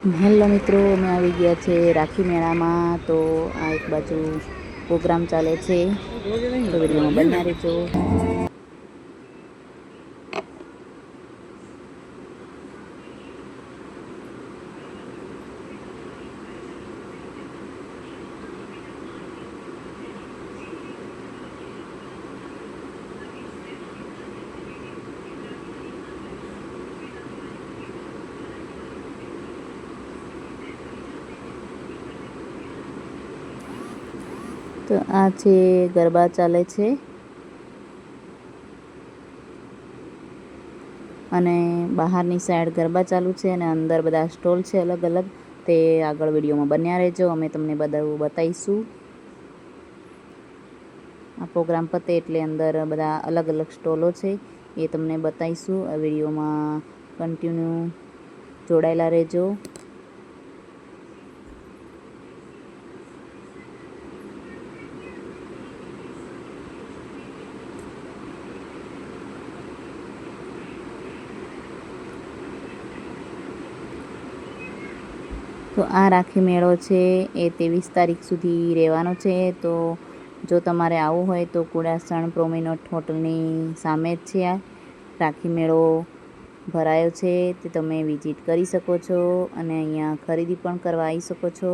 Hello મિત્રો, અમે આવી ગયા છે રાખી મેળામાં. તો આ એક બાજુ પ્રોગ્રામ ચાલે છે, તો વિડીયોમાં બન્યા રહેજો. તો આ છે ગરબા ચાલે છે અને બહારની સાઈડ ગરબા ચાલુ છે અને અંદર બધા સ્ટોલ છે અલગ અલગ. તે આગળ વિડીયોમાં બન્યા રહેજો, અમે તમને બધું બતાવીશું. આ પ્રોગ્રામ પતે એટલે અંદર બધા અલગ અલગ સ્ટોલો છે એ તમને બતાવીશું. આ વિડીયોમાં કન્ટિન્યુ જોડાયેલા રહેજો. તો આ રાખી મેળો છે એ 23 તારીખ સુધી રહેવાનો છે. તો જો તમારે આવવું હોય તો કુડાસણ પ્રોમિનોટ હોટલની સામે જ છે આ રાખી મેળો ભરાયો છે, તે તમે વિઝિટ કરી શકો છો અને અહીંયા ખરીદી પણ કરવા આવી શકો છો.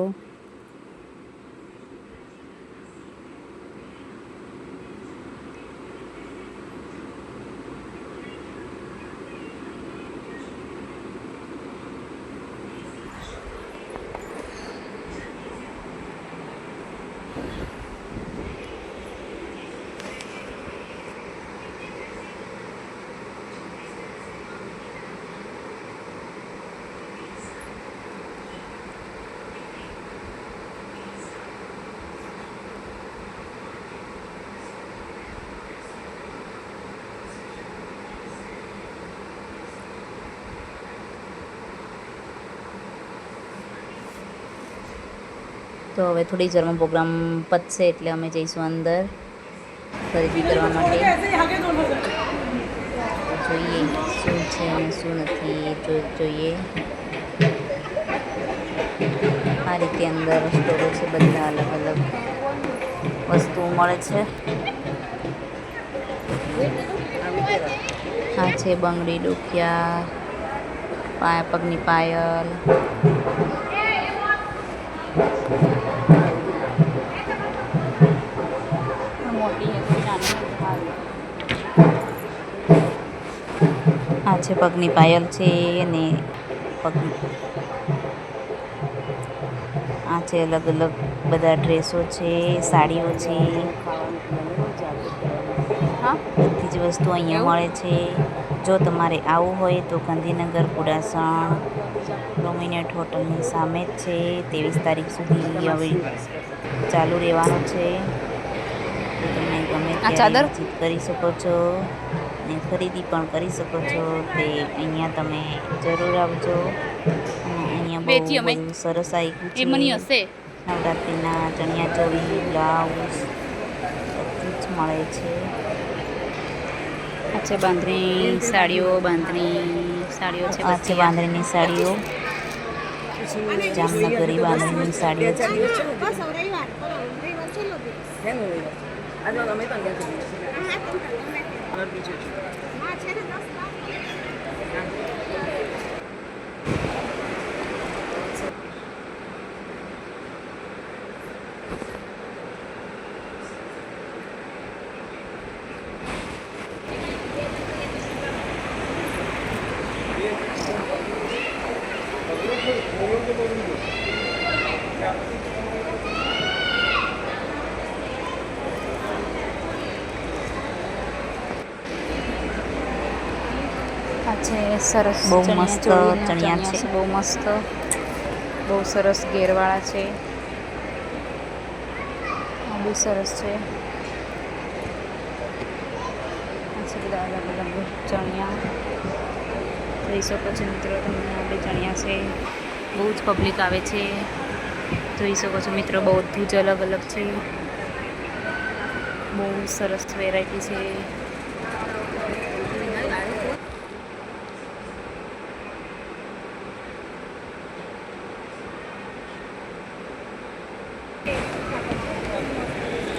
તો હવે થોડી જ વારમાં પ્રોગ્રામ પતશે એટલે અમે જઈશું અંદર ખરીદી કરવા માટે. જોઈએ શું છે અને શું નથી જોઈએ. આ રીતે અંદર સ્ટોરો છે, બધા અલગ અલગ વસ્તુઓ મળે છે. આ છે બંગડી, ડોકિયા, પગની પાયલ, આ છે પગની પાયલ છે અને આ છે અલગ અલગ બધા ડ્રેસો છે, સાડીઓ છે. બધી જ વસ્તુ અહીંયા મળે છે. જો તમારે આવવું હોય તો ગાંધીનગર કુડાસણ પ્રોમિનેટ હોટલની સામે જ છે. 23 તારીખ સુધી હવે ચાલુ રહેવાનું છે. તો તમે ગમે ત્યારે વિઝિટ કરી શકો છો અને ખરીદી પણ કરી શકો છો. તે અહીંયા તમે જરૂર આવજો. અહીંયા બહુ બધું સરસ આવ્યું છે. નવરાત્રિના ચણિયા ચોળી, બ્લાઉઝ બધું જ મળે છે. આ છે બાંધણી સાડીઓ, આ છે બાંધણીની સાડીઓ, જામનગરી બાંધણીની સાડીઓ છે. આ છે સરસ બહુ મસ્ત ચણિયા છે, બહુ મસ્ત, બહુ સરસ ઘેરવાળા છે. આ બી સરસ છે. આ છે બધા અલગ અલગ ચણિયા જોઈ શકો છો મિત્રો તમે. આ બી ચણિયા છે, બહુ જ પબ્લિક આવે છે. જોઈ શકો છો મિત્રો, બધું જ અલગ અલગ છે. બહુ સરસ વેરાયટી છે.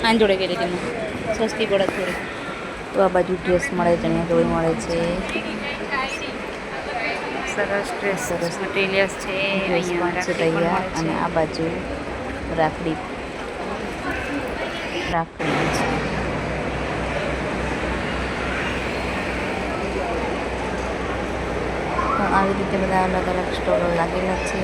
આન જોડે ગઈ તેમાં સસ્તી પડે થોડી. તો આ બાજુ ડ્રેસ મળે, ચણિયા ચોળી મળે છે. સરસ ડ્રેસ, સરસ મટીરિયલ્સ છે. અહીંયા છે તૈયાર. અને આ બાજુ રાખડી છે. તો આવી રીતે બધા અલગ અલગ સ્ટોલો લાગેલા છે.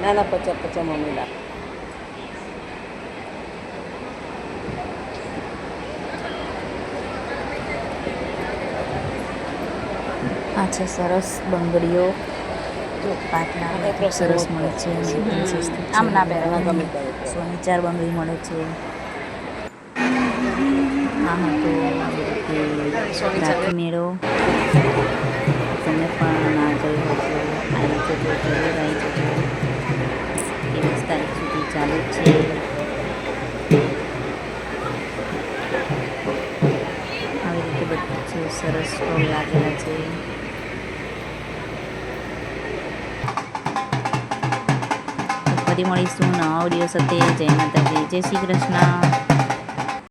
ના ના 50 મમ્મી લા. આ છે સરસ બંગડીઓ. પાટના સરસ મળે છે. આમ ના પહેરવા ગમે. 104 બંગડી મળે છે. હા હા, તો રાખી મેળો તમે પણ ના જોઈ હશો. આવી જજો, જરૂર આવી જજો. 23 તારીખ સુધી ચાલુ જ છે. આવી રીતે બધું છે, સરસ સ્ટોલ લાગેલા છે. ફરી મળીશું નવા વિડીયો સાથે. જય માતાજી, જય શ્રી કૃષ્ણ.